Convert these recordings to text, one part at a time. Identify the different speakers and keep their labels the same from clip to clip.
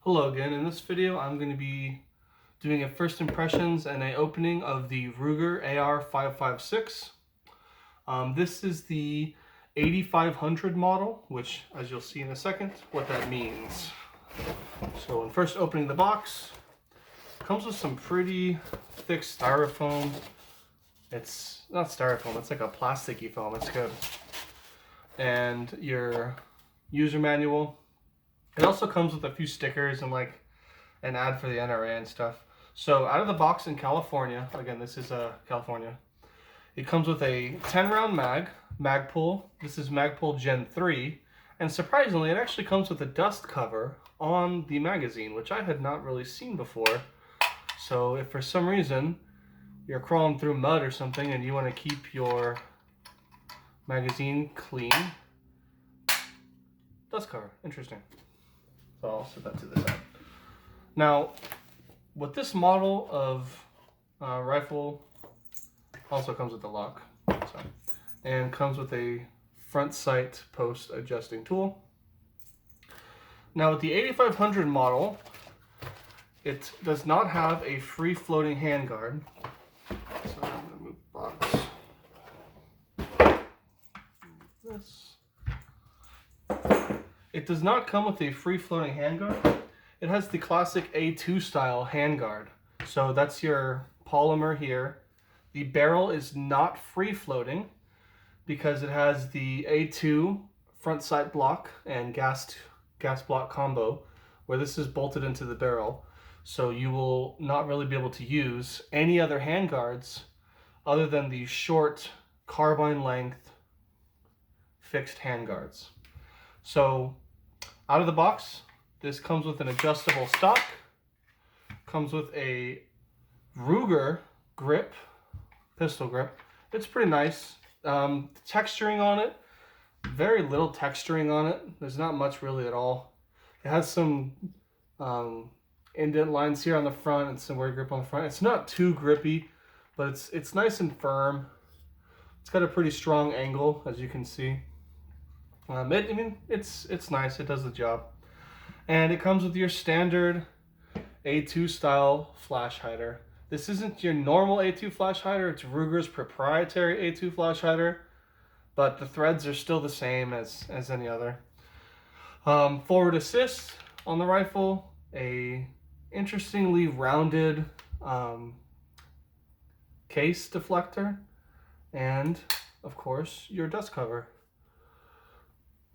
Speaker 1: Hello again. In this video, I'm going to be doing a first impressions and a opening of the Ruger AR556. This is the 8500 model, which, as you'll see in a second, what that means. So, when first opening the box, it comes with some pretty thick styrofoam. It's not styrofoam; it's like a plasticky foam. It's good. And your user manual. It also comes with a few stickers and like an ad for the NRA and stuff. So out of the box in California, again, this is California, it comes with a 10-round Magpul. This is Magpul Gen 3. And surprisingly, it actually comes with a dust cover on the magazine, which I had not really seen before. So if for some reason you're crawling through mud or something and you want to keep your magazine clean, dust cover, interesting. So I'll set that to the side. Now, with this model of rifle, also comes with a lock, and comes with a front sight post adjusting tool. Now, with the 8500 model, it does not have a free floating handguard. So I'm going to move the box. This. It does not come with a free floating handguard. It has the classic A2 style handguard. So that's your polymer here. The barrel is not free floating because it has the A2 front sight block and gas block combo where this is bolted into the barrel. So you will not really be able to use any other handguards other than the short carbine length fixed handguards. So out of the box, this comes with an adjustable stock, comes with a Ruger grip, pistol grip. It's pretty nice. Texturing on it, very little texturing on it. There's not much really at all. It has some indent lines here on the front and some weird grip on the front. It's not too grippy, but it's nice and firm. It's got a pretty strong angle, as you can see. It's nice. It does the job. And it comes with your standard A2 style flash hider. This isn't your normal A2 flash hider. It's Ruger's proprietary A2 flash hider, but the threads are still the same as any other. Forward assist on the rifle, a interestingly rounded case deflector, and of course your dust cover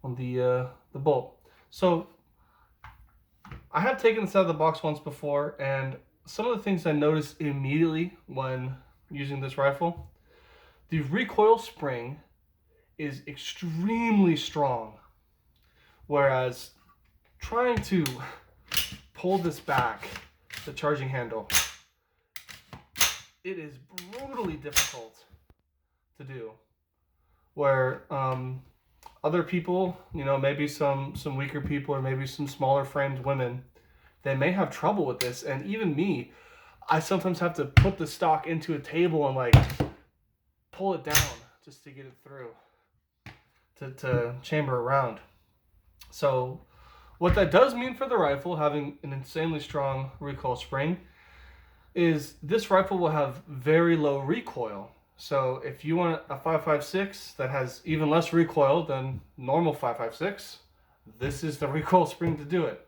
Speaker 1: on the bolt. So I have taken this out of the box once before, and some of the things I noticed immediately when using this rifle, the recoil spring is extremely strong, whereas trying to pull this back, the charging handle, it is brutally difficult to do. Where other people, maybe some weaker people or maybe some smaller framed women, they may have trouble with this. And even me, I sometimes have to put the stock into a table and like pull it down just to get it through to chamber around. So what that does mean for the rifle, having an insanely strong recoil spring, is this rifle will have very low recoil. So if you want a 5.56 that has even less recoil than normal 5.56, this is the recoil spring to do it.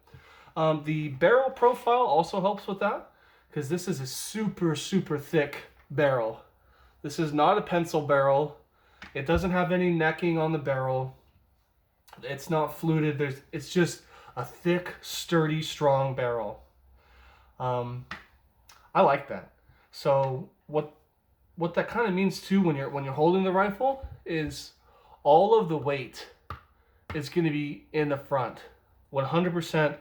Speaker 1: The barrel profile also helps with that because this is a super, super thick barrel. This is not a pencil barrel. It doesn't have any necking on the barrel. It's not fluted. It's just a thick, sturdy, strong barrel. I like that. So what that kind of means too when you're holding the rifle is all of the weight is going to be in the front. 100%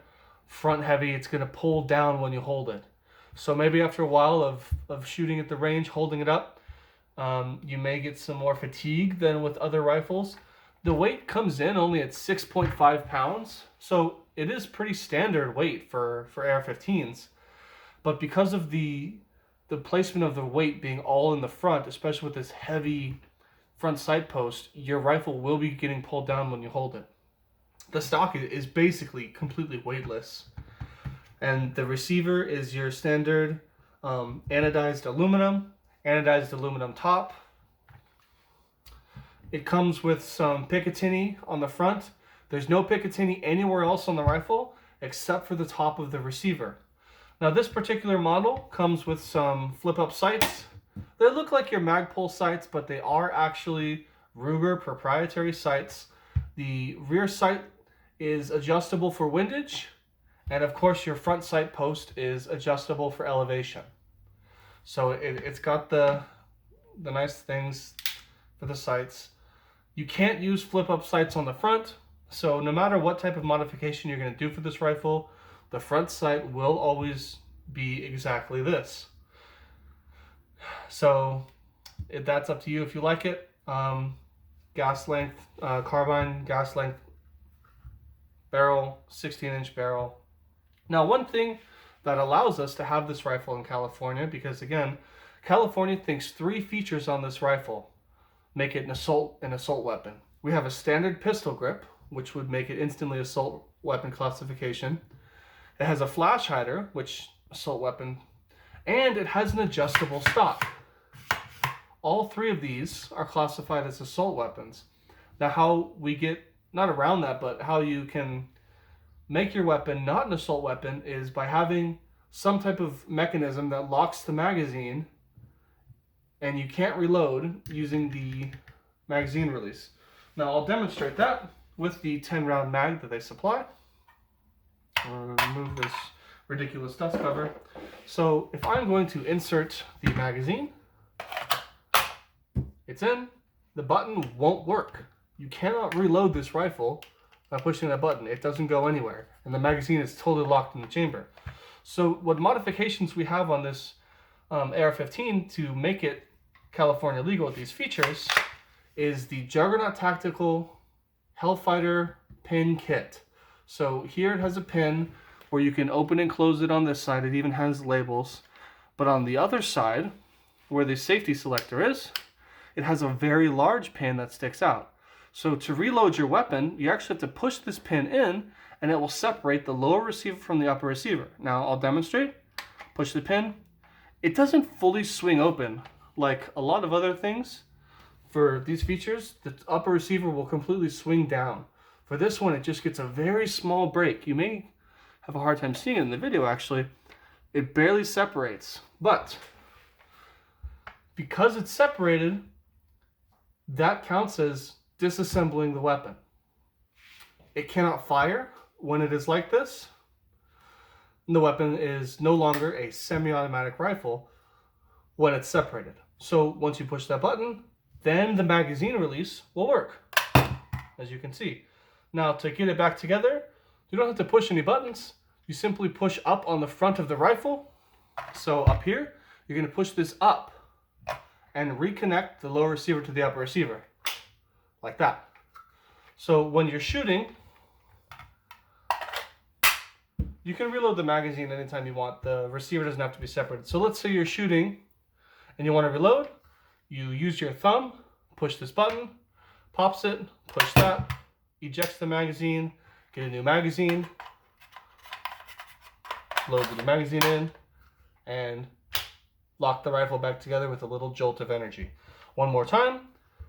Speaker 1: front heavy. It's going to pull down when you hold it. So maybe after a while of shooting at the range, holding it up, you may get some more fatigue than with other rifles. The weight comes in only at 6.5 pounds. So it is pretty standard weight for AR-15s. But because of the placement of the weight being all in the front, especially with this heavy front sight post, your rifle will be getting pulled down when you hold it. The stock is basically completely weightless. And the receiver is your standard anodized aluminum top. It comes with some Picatinny on the front. There's no Picatinny anywhere else on the rifle except for the top of the receiver. Now this particular model comes with some flip-up sights. They look like your Magpul sights, but they are actually Ruger proprietary sights. The rear sight is adjustable for windage, and of course your front sight post is adjustable for elevation. So it's got the nice things for the sights. You can't use flip-up sights on the front, so no matter what type of modification you're going to do for this rifle, the front sight will always be exactly this. So that's up to you if you like it. Gas length, carbine gas length barrel, 16-inch barrel. Now one thing that allows us to have this rifle in California, because again, California thinks 3 features on this rifle make it an assault weapon. We have a standard pistol grip, which would make it instantly assault weapon classification. It has a flash hider, which assault weapon, and it has an adjustable stock. All 3 of these are classified as assault weapons. Now how we get, not around that, but how you can make your weapon not an assault weapon is by having some type of mechanism that locks the magazine, and you can't reload using the magazine release. Now I'll demonstrate that with the 10-round mag that they supply. I'll remove this ridiculous dust cover. So if I'm going to insert the magazine, it's in, the button won't work. You cannot reload this rifle by pushing that button. It doesn't go anywhere, and the magazine is totally locked in the chamber. So what modifications we have on this AR15 to make it California legal with these features is the Juggernaut Tactical Hellfighter pin kit. So here it has a pin where you can open and close it on this side. It even has labels. But on the other side, where the safety selector is, it has a very large pin that sticks out. So to reload your weapon, you actually have to push this pin in, and it will separate the lower receiver from the upper receiver. Now I'll demonstrate. Push the pin. It doesn't fully swing open like a lot of other things. For these features, the upper receiver will completely swing down. For this one, it just gets a very small break. You may have a hard time seeing it in the video actually. It barely separates, but because it's separated, that counts as disassembling the weapon. It cannot fire when it is like this. The weapon is no longer a semi-automatic rifle when it's separated. So once you push that button, then the magazine release will work, as you can see. Now to get it back together, you don't have to push any buttons. You simply push up on the front of the rifle. So up here, you're going to push this up and reconnect the lower receiver to the upper receiver, like that. So when you're shooting, you can reload the magazine anytime you want. The receiver doesn't have to be separated. So let's say you're shooting and you want to reload. You use your thumb, push this button, pops it, push that, ejects the magazine, get a new magazine, load the new magazine in, and lock the rifle back together with a little jolt of energy. One more time,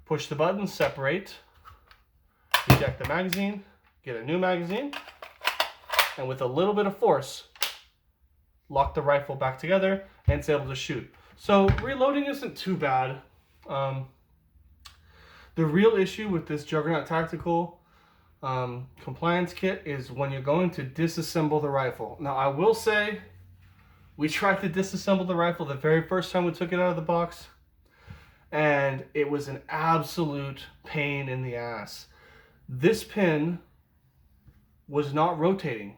Speaker 1: push the button, separate, eject the magazine, get a new magazine, and with a little bit of force, lock the rifle back together, and it's able to shoot. So reloading isn't too bad. The real issue with this Juggernaut Tactical compliance kit is when you're going to disassemble the rifle. Now I will say, we tried to disassemble the rifle the very first time we took it out of the box, and it was an absolute pain in the ass. This pin was not rotating.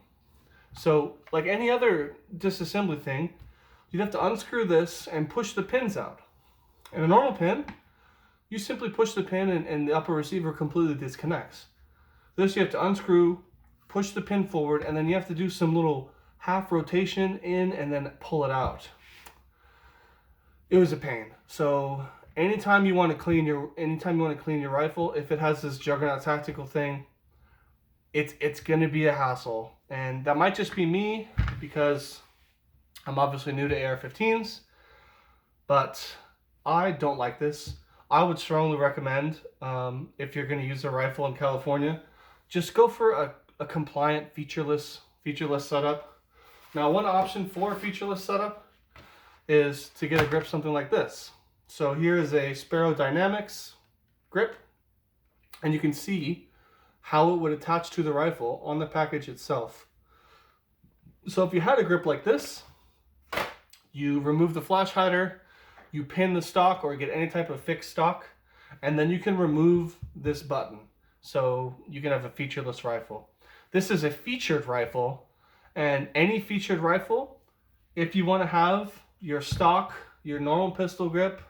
Speaker 1: So like any other disassembly thing, you'd have to unscrew this and push the pins out. In a normal pin, you simply push the pin and the upper receiver completely disconnects. This you have to unscrew, push the pin forward, and then you have to do some little half rotation in and then pull it out. It was a pain. So anytime you want to clean your rifle, if it has this Juggernaut Tactical thing, it's gonna be a hassle. And that might just be me, because I'm obviously new to AR-15s, but I don't like this. I would strongly recommend, if you're going to use a rifle in California, just go for a compliant featureless setup. Now, one option for a featureless setup is to get a grip something like this. So here is a Sparrow Dynamics grip, and you can see how it would attach to the rifle on the package itself. So if you had a grip like this, you remove the flash hider, you pin the stock or get any type of fixed stock, and then you can remove this button. So you can have a featureless rifle. This is a featured rifle, and any featured rifle, if you want to have your stock, your normal pistol grip,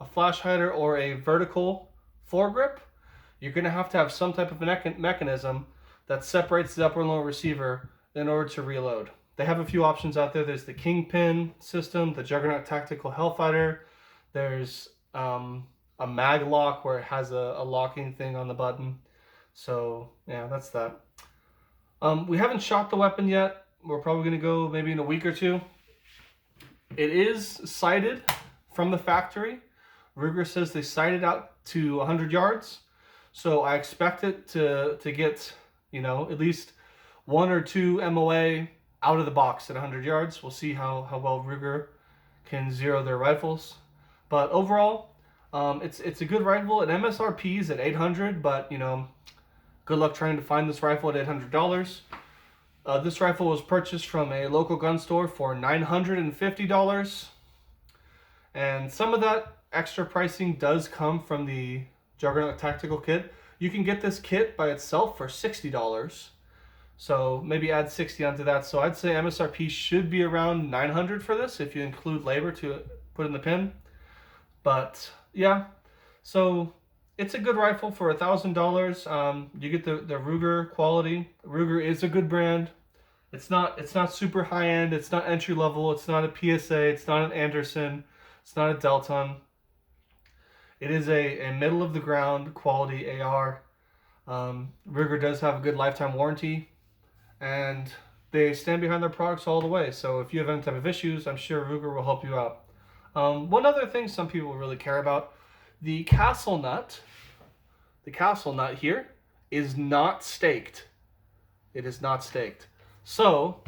Speaker 1: a flash hider, or a vertical foregrip, you're going to have some type of mechanism that separates the upper and lower receiver in order to reload. They have a few options out there. There's the Kingpin system, the Juggernaut Tactical Hellfighter. There's a mag lock where it has a locking thing on the button. So yeah, that's that. We haven't shot the weapon yet. We're probably going to go maybe in a week or two. It is sighted from the factory. Ruger says they sighted out to 100 yards. So I expect it to get, you know, at least 1 or 2 MOA out of the box at 100 yards. We'll see how well Ruger can zero their rifles. But overall, it's a good rifle. At MSRP is at $800, but, you know, good luck trying to find this rifle at $800. This rifle was purchased from a local gun store for $950. And some of that extra pricing does come from the Juggernaut Tactical kit. You can get this kit by itself for $60. So maybe add 60 onto that. So I'd say MSRP should be around $900 for this if you include labor to put in the pin. But yeah, so it's a good rifle for $1,000. You get the Ruger quality. Ruger is a good brand. It's not super high end. It's not entry level. It's not a PSA. It's not an Anderson. It's not a Delton. It is a middle of the ground quality AR. Ruger does have a good lifetime warranty, and they stand behind their products all the way. So if you have any type of issues, I'm sure Ruger will help you out. One other thing some people really care about, the castle nut here is not staked. It is not staked. So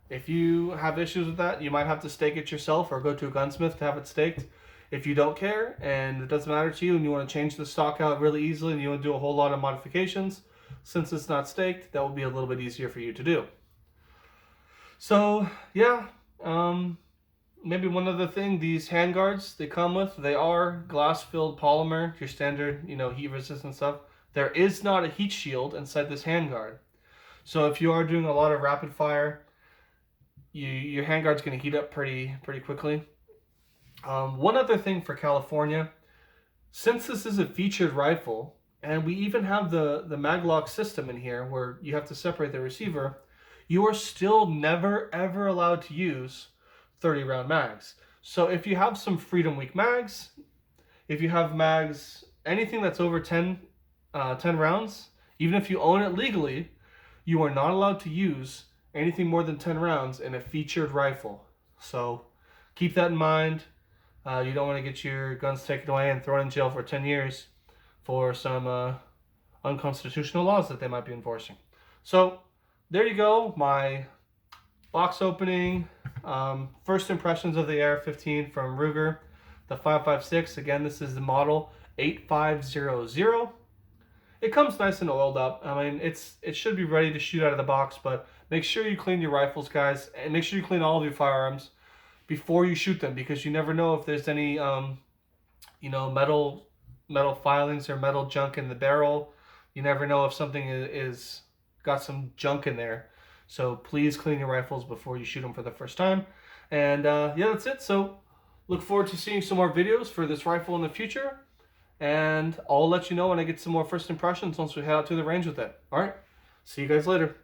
Speaker 1: if you have issues with that, you might have to stake it yourself or go to a gunsmith to have it staked. If you don't care and it doesn't matter to you and you want to change the stock out really easily and you want to do a whole lot of modifications, since it's not staked, that will be a little bit easier for you to do. So yeah, maybe one other thing, these handguards they come with, they are glass-filled polymer, your standard, you know, heat-resistant stuff. There is not a heat shield inside this handguard. So if you are doing a lot of rapid fire, your handguard's going to heat up pretty quickly. One other thing for California, since this is a featured rifle, and we even have the maglock system in here where you have to separate the receiver, you are still never ever allowed to use 30 round mags. So if you have some Freedom Week mags, if you have mags, anything that's over 10 rounds, even if you own it legally, you are not allowed to use anything more than 10 rounds in a featured rifle. So keep that in mind. You don't want to get your guns taken away and thrown in jail for 10 years for some unconstitutional laws that they might be enforcing. So there you go, my box opening, first impressions of the AR-15 from Ruger, the 556. Again, this is the model 8500. It comes nice and oiled up. I mean, it should be ready to shoot out of the box, but make sure you clean your rifles, guys, and make sure you clean all of your firearms before you shoot them, because you never know if there's any you know, metal filings or metal junk in the barrel. You never know if something is got some junk in there. So please clean your rifles before you shoot them for the first time. And yeah, that's it. So look forward to seeing some more videos for this rifle in the future, and I'll let you know when I get some more first impressions once we head out to the range with it. All right, see you guys later.